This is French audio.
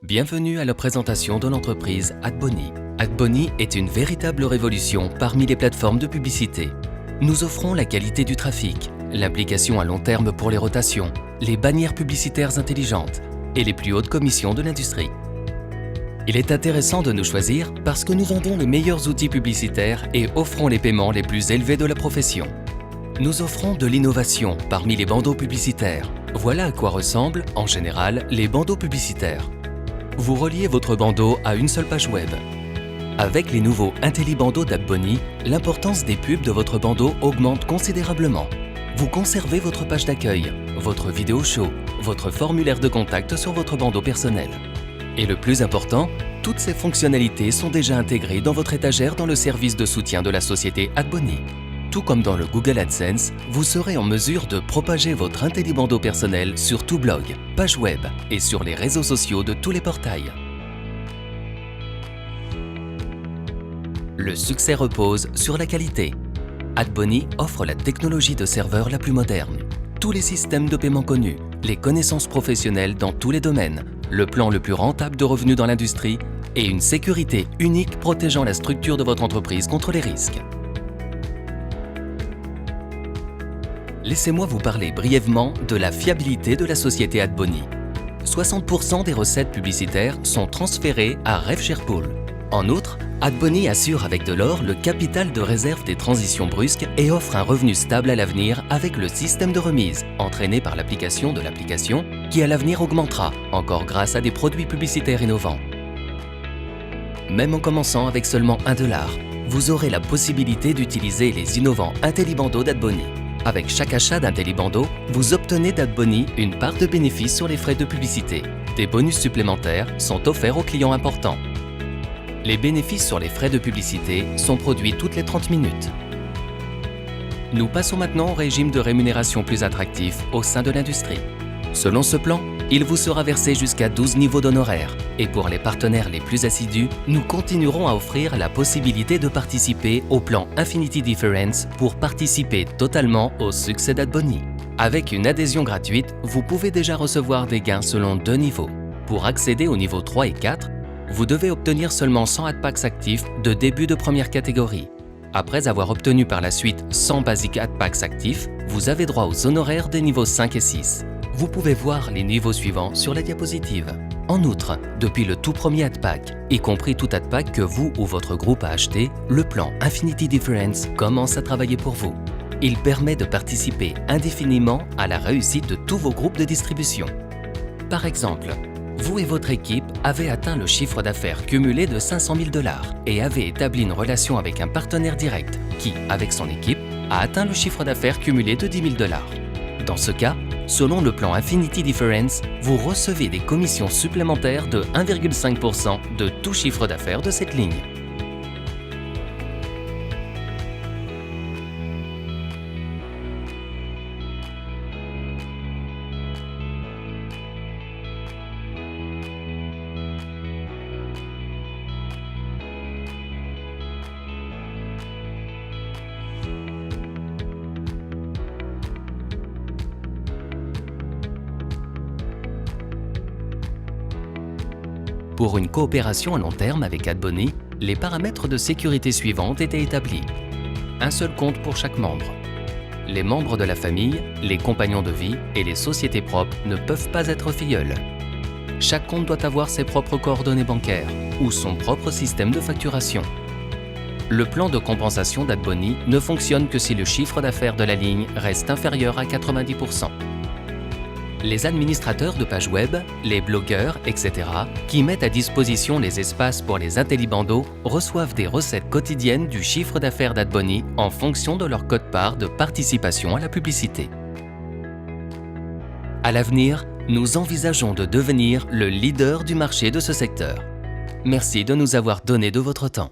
Bienvenue à la présentation de l'entreprise AdBonny. AdBonny est une véritable révolution parmi les plateformes de publicité. Nous offrons la qualité du trafic, l'implication à long terme pour les rotations, les bannières publicitaires intelligentes et les plus hautes commissions de l'industrie. Il est intéressant de nous choisir parce que nous vendons les meilleurs outils publicitaires et offrons les paiements les plus élevés de la profession. Nous offrons de l'innovation parmi les bandeaux publicitaires. Voilà à quoi ressemblent, en général, les bandeaux publicitaires. Vous reliez votre bandeau à une seule page web. Avec les nouveaux IntelliBandeaux d'AdBonny, l'importance des pubs de votre bandeau augmente considérablement. Vous conservez votre page d'accueil, votre vidéo show, votre formulaire de contact sur votre bandeau personnel. Et le plus important, toutes ces fonctionnalités sont déjà intégrées dans votre étagère dans le service de soutien de la société AdBonny. Tout comme dans le Google AdSense, vous serez en mesure de propager votre IntelliBandeau personnel sur tout blog, page web et sur les réseaux sociaux de tous les portails. Le succès repose sur la qualité. AdBonny offre la technologie de serveur la plus moderne, tous les systèmes de paiement connus, les connaissances professionnelles dans tous les domaines, le plan le plus rentable de revenus dans l'industrie et une sécurité unique protégeant la structure de votre entreprise contre les risques. Laissez-moi vous parler brièvement de la fiabilité de la société AdBonny. 60% des recettes publicitaires sont transférées à RevSharePool. En outre, AdBonny assure avec de l'or le capital de réserve des transitions brusques et offre un revenu stable à l'avenir avec le système de remise, entraîné par l'application de l'application, qui à l'avenir augmentera, encore grâce à des produits publicitaires innovants. Même en commençant avec seulement $1, vous aurez la possibilité d'utiliser les innovants IntelliBandeaux d'AdBonny. Avec chaque achat d'IntelliBandeau, vous obtenez d'AdBonny une part de bénéfice sur les frais de publicité. Des bonus supplémentaires sont offerts aux clients importants. Les bénéfices sur les frais de publicité sont produits toutes les 30 minutes. Nous passons maintenant au régime de rémunération plus attractif au sein de l'industrie. Selon ce plan, il vous sera versé jusqu'à 12 niveaux d'honoraires. Et pour les partenaires les plus assidus, nous continuerons à offrir la possibilité de participer au plan Infinity Difference pour participer totalement au succès d'AdBonny. Avec une adhésion gratuite, vous pouvez déjà recevoir des gains selon 2 niveaux. Pour accéder au niveau 3 et 4, vous devez obtenir seulement 100 AdPacks actifs de début de première catégorie. Après avoir obtenu par la suite 100 Basic AdPacks actifs, vous avez droit aux honoraires des niveaux 5 et 6. Vous pouvez voir les niveaux suivants sur la diapositive. En outre, depuis le tout premier AdPack, y compris tout AdPack que vous ou votre groupe a acheté, le plan Infinity Difference commence à travailler pour vous. Il permet de participer indéfiniment à la réussite de tous vos groupes de distribution. Par exemple, vous et votre équipe avez atteint le chiffre d'affaires cumulé de $500 000 et avez établi une relation avec un partenaire direct qui, avec son équipe, a atteint le chiffre d'affaires cumulé de $10 000. Dans ce cas, selon le plan Infinity Difference, vous recevez des commissions supplémentaires de 1,5% de tout chiffre d'affaires de cette ligne. Pour une coopération à long terme avec AdBonny, les paramètres de sécurité suivants ont été établis. Un seul compte pour chaque membre. Les membres de la famille, les compagnons de vie et les sociétés propres ne peuvent pas être filleuls. Chaque compte doit avoir ses propres coordonnées bancaires ou son propre système de facturation. Le plan de compensation d'AdBonny ne fonctionne que si le chiffre d'affaires de la ligne reste inférieur à 90%. Les administrateurs de pages web, les blogueurs, etc., qui mettent à disposition les espaces pour les IntelliBandeaux reçoivent des recettes quotidiennes du chiffre d'affaires d'AdBonny en fonction de leur quote-part de participation à la publicité. À l'avenir, nous envisageons de devenir le leader du marché de ce secteur. Merci de nous avoir donné de votre temps.